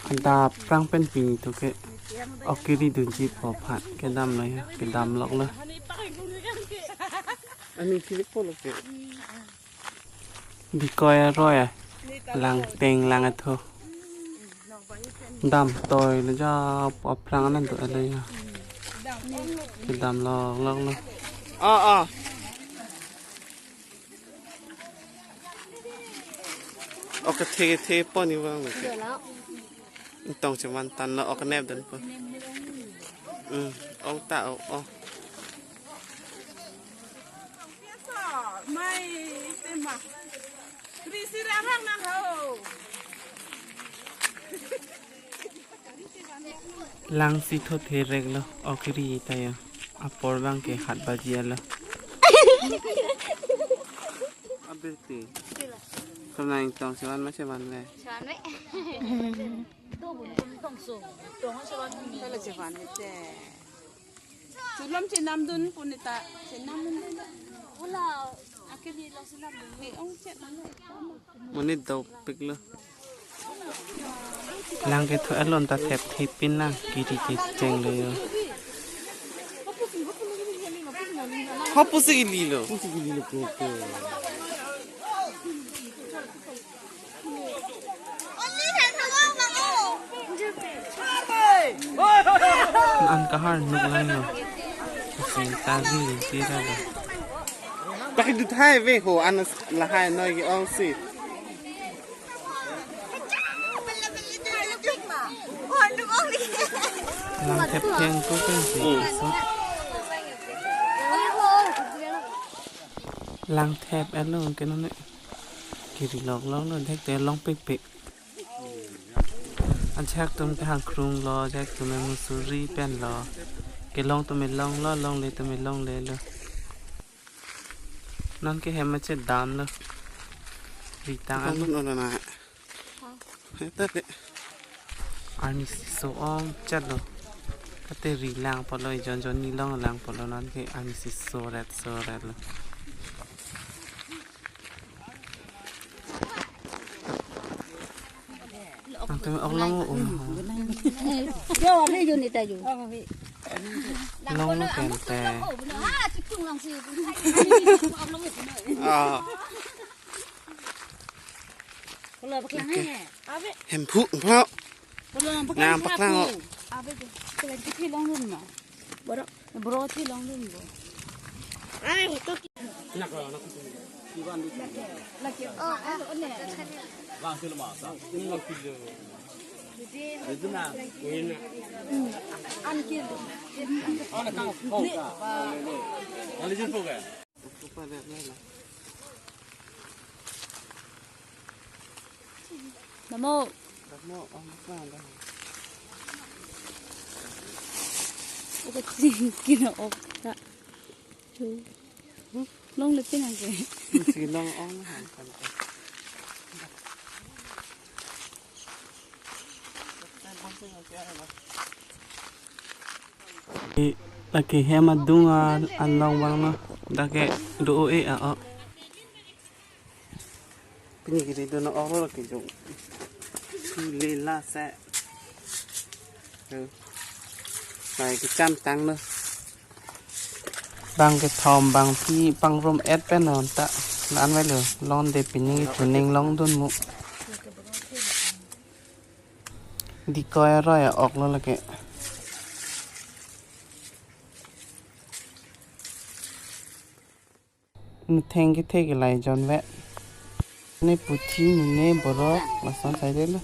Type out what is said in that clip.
อันดาปรังเป็นปีทุกเกออกกิริดุนจีพอผัดแกดำเลยแกดำล็อกเลยอันนี้ฟิลิปโปโลเกดีกอยอร่อยอ่ะลังเต็งลังอัฐดำต่อยแล้วจะปอบพลังนั่นตัวอะไรอ่ะแกดำล็อกเลยอ๋อออกเทป้อนนี่ว่าเหมือนกันต้องจะวันตันแล้วออกแนบเดินป่ะเอาตาเอาไม่เต็มอ่ะรีสิระห้างนะเขาลังสิทเทเรกแล้วออกรีตายอ่ะปอร์บังเกหัดบาจีแล้วอับเบตีกำลังต้องชวันไม่ใช่วันเลยชวันไหมตัวบุญต้องส่งตัวเขาชวันมีก็เลยชวันไม่แจ้จุดล้มเชน้ำดุนปุ่นตาเชน้ำดุนด้วยว่าเราอาคิดีเราสนับสนุนมีองค์เจ็ดนั่นเลยมันนี่ดาวปิกเลยลังเกทัวลอนตาแทบทิปินนะกีดีเจงเลยฮอปปุสกิลีโลโกอันก็หานุกเลยเนาะสิ่งตาดีที่ได้เลยไปดูท้ายเว้ยโหอันละหายน้อยกี่องสิลังแทบเพียงก็เป็นสีสุดลังแทบแอลลงกันนั่นแหละกิริลอกร้องนั่นแทบแต่ร้องเป๊ะอันชักตรงทางครุงรอชักตรงมุสุรีเป็นรอเกลองตัวไม่ลองล้อลองเลยตัวไม่ลองเลยเลยนั่นก็เห็นมันจะดำเลยรีตังอันนู้นนะเฮ้ยตัดเลยอันนี้โซ่อ้อมจัดเลยก็เตรีลังพอเลยจนนี่ลองลังพอแล้วนั่นก็อันนี้โซ่แรดเลยอันตัวออกลองโอ้โหเดี๋ยวเราอยู่นี่แต่อยู่ลองมาเป็นแต่เห็นผู้เพราะงามปักล่างเอาไปดูเป็นที่ลองรุ่นเนาะบรอที่ลองรุ่นบ่ไอ้ตัวนักเหรอนักที่บ้านดูนักเกี่ยวอันนี้วางซื้อละหมาดซะนี่เราคิดเลยitu na ini anjir oh nak kau mana jumpa ke apa dah lah namo apa dah oke kina ok tak tu long lepas nanti si long on hankan lagi hemat dunga anlong bang no dake do pinggir itu no oro lagi jong lila se này cái trăm tăng nữa bằng cái thòm bằng phi bằng rom ép bên nào ta là ăn vậy rồi lon để pin những cái nền lon đun mũ đi coi rồi à ọc luôn là cái thêm cái thế cái này cho vẽ này bút chi mình nghe bỏ đó mà sáng sai đấy nữa